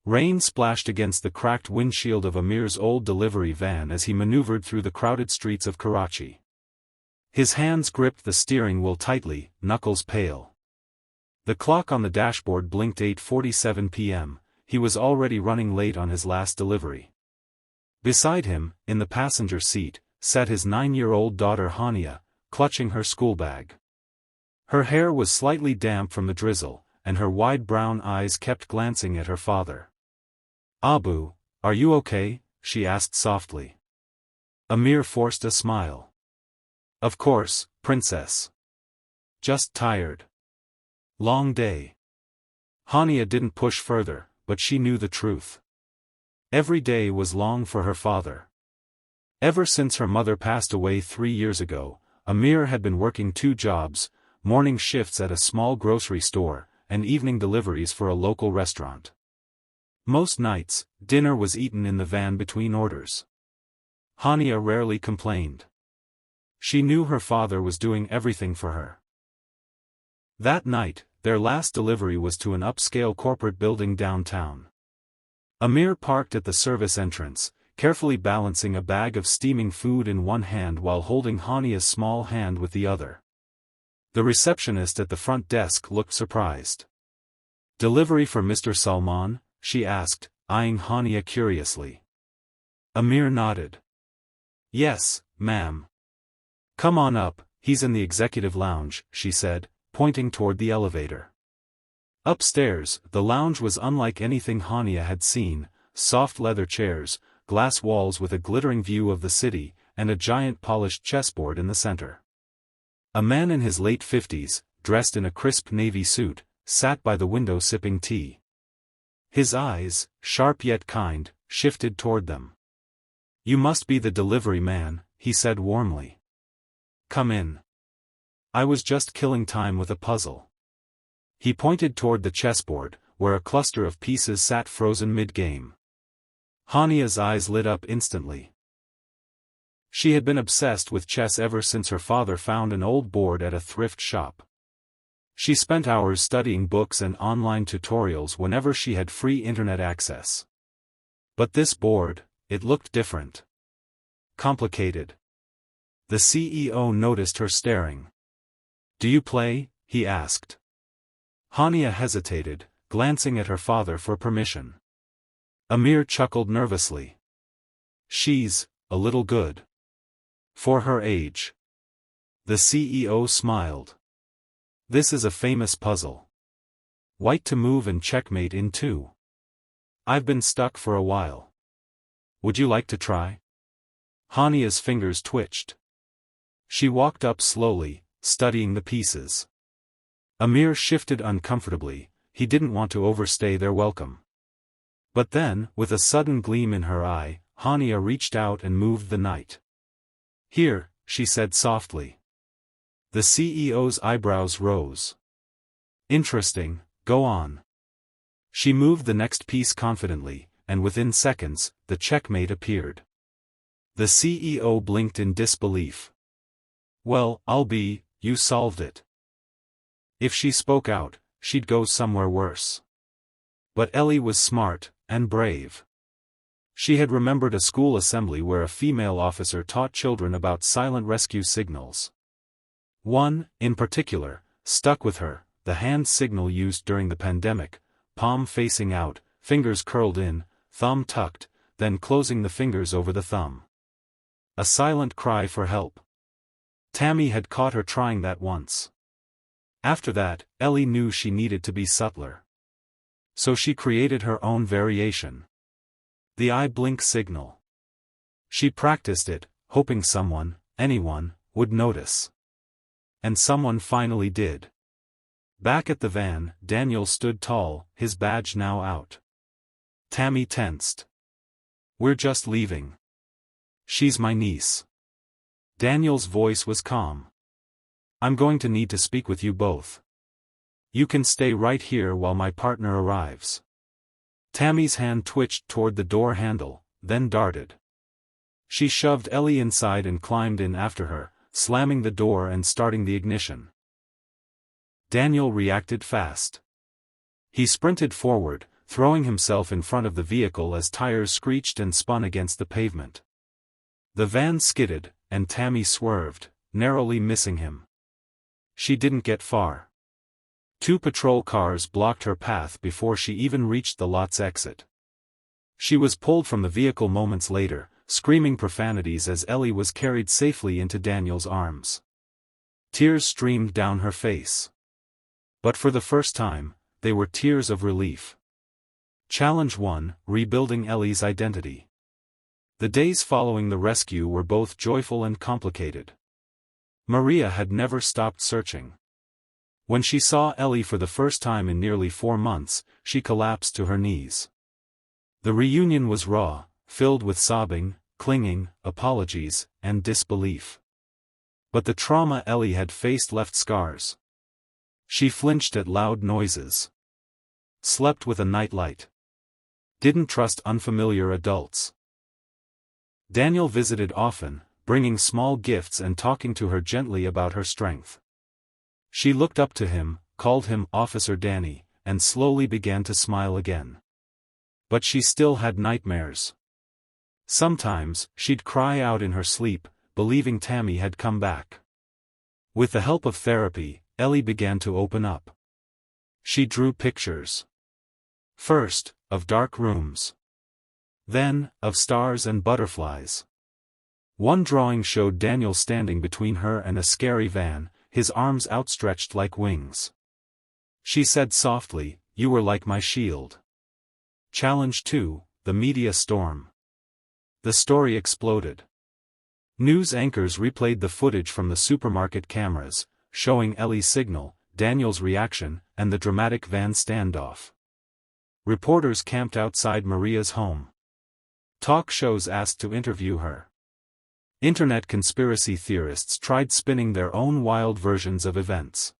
Rain splashed against the cracked windshield of Amir's old delivery van as he maneuvered through the crowded streets of Karachi. His hands gripped the steering wheel tightly, knuckles pale. The clock on the dashboard blinked 8:47 p.m., he was already running late on his last delivery. Beside him, in the passenger seat, sat his 9-year-old daughter Hania, clutching her school bag. Her hair was slightly damp from the drizzle, and her wide brown eyes kept glancing at her father. "Abu, are you okay?" she asked softly. Amir forced a smile. "Of course, princess. Just tired. Long day." Hania didn't push further, but she knew the truth. Every day was long for her father. Ever since her mother passed away 3 years ago, Amir had been working 2 jobs, morning shifts at a small grocery store, and evening deliveries for a local restaurant. Most nights, dinner was eaten in the van between orders. Hania rarely complained. She knew her father was doing everything for her. That night, their last delivery was to an upscale corporate building downtown. Amir parked at the service entrance, carefully balancing a bag of steaming food in one hand while holding Hania's small hand with the other. The receptionist at the front desk looked surprised. "Delivery for Mr. Salman?" she asked, eyeing Hania curiously. Amir nodded. "Yes, ma'am." "Come on up, he's in the executive lounge," she said, pointing toward the elevator. Upstairs, the lounge was unlike anything Hania had seen: soft leather chairs, glass walls with a glittering view of the city, and a giant polished chessboard in the center. A man in his late 50s, dressed in a crisp navy suit, sat by the window sipping tea. His eyes, sharp yet kind, shifted toward them. "You must be the delivery man," he said warmly. "Come in. I was just killing time with a puzzle." He pointed toward the chessboard, where a cluster of pieces sat frozen mid-game. Hania's eyes lit up instantly. She had been obsessed with chess ever since her father found an old board at a thrift shop. She spent hours studying books and online tutorials whenever she had free internet access. But this board, it looked different. Complicated. The CEO noticed her staring. "Do you play?" he asked. Hania hesitated, glancing at her father for permission. Amir chuckled nervously. "She's a little good. For her age." The CEO smiled. "This is a famous puzzle. White to move and checkmate in 2. I've been stuck for a while. Would you like to try?" Hania's fingers twitched. She walked up slowly, studying the pieces. Amir shifted uncomfortably, he didn't want to overstay their welcome. But then, with a sudden gleam in her eye, Hania reached out and moved the knight. "Here," she said softly. The CEO's eyebrows rose. "Interesting, go on." She moved the next piece confidently, and within seconds, the checkmate appeared. The CEO blinked in disbelief. "Well, you solved it." If she spoke out, she'd go somewhere worse. But Ellie was smart, and brave. She had remembered a school assembly where a female officer taught children about silent rescue signals. One, in particular, stuck with her: the hand signal used during the pandemic, palm facing out, fingers curled in, thumb tucked, then closing the fingers over the thumb. A silent cry for help. Tammy had caught her trying that once. After that, Ellie knew she needed to be subtler. So she created her own variation. The eye blink signal. She practiced it, hoping someone, anyone, would notice. And someone finally did. Back at the van, Daniel stood tall, his badge now out. Tammy tensed. "We're just leaving. She's my niece." Daniel's voice was calm. "I'm going to need to speak with you both. You can stay right here while my partner arrives." Tammy's hand twitched toward the door handle, then darted. She shoved Ellie inside and climbed in after her, slamming the door and starting the ignition. Daniel reacted fast. He sprinted forward, throwing himself in front of the vehicle as tires screeched and spun against the pavement. The van skidded, and Tammy swerved, narrowly missing him. She didn't get far. 2 patrol cars blocked her path before she even reached the lot's exit. She was pulled from the vehicle moments later, screaming profanities as Ellie was carried safely into Daniel's arms. Tears streamed down her face. But for the first time, they were tears of relief. Challenge 1: Rebuilding Ellie's identity. The days following the rescue were both joyful and complicated. Maria had never stopped searching. When she saw Ellie for the first time in nearly 4 months, she collapsed to her knees. The reunion was raw, filled with sobbing, clinging, apologies, and disbelief. But the trauma Ellie had faced left scars. She flinched at loud noises. Slept with a nightlight. Didn't trust unfamiliar adults. Daniel visited often, bringing small gifts and talking to her gently about her strength. She looked up to him, called him Officer Danny, and slowly began to smile again. But she still had nightmares. Sometimes, she'd cry out in her sleep, believing Tammy had come back. With the help of therapy, Ellie began to open up. She drew pictures. First, of dark rooms. Then, of stars and butterflies. One drawing showed Daniel standing between her and a scary van, his arms outstretched like wings. She said softly, "You were like my shield." Challenge 2: The media storm. The story exploded. News anchors replayed the footage from the supermarket cameras, showing Ellie's signal, Daniel's reaction, and the dramatic van standoff. Reporters camped outside Maria's home. Talk shows asked to interview her. Internet conspiracy theorists tried spinning their own wild versions of events.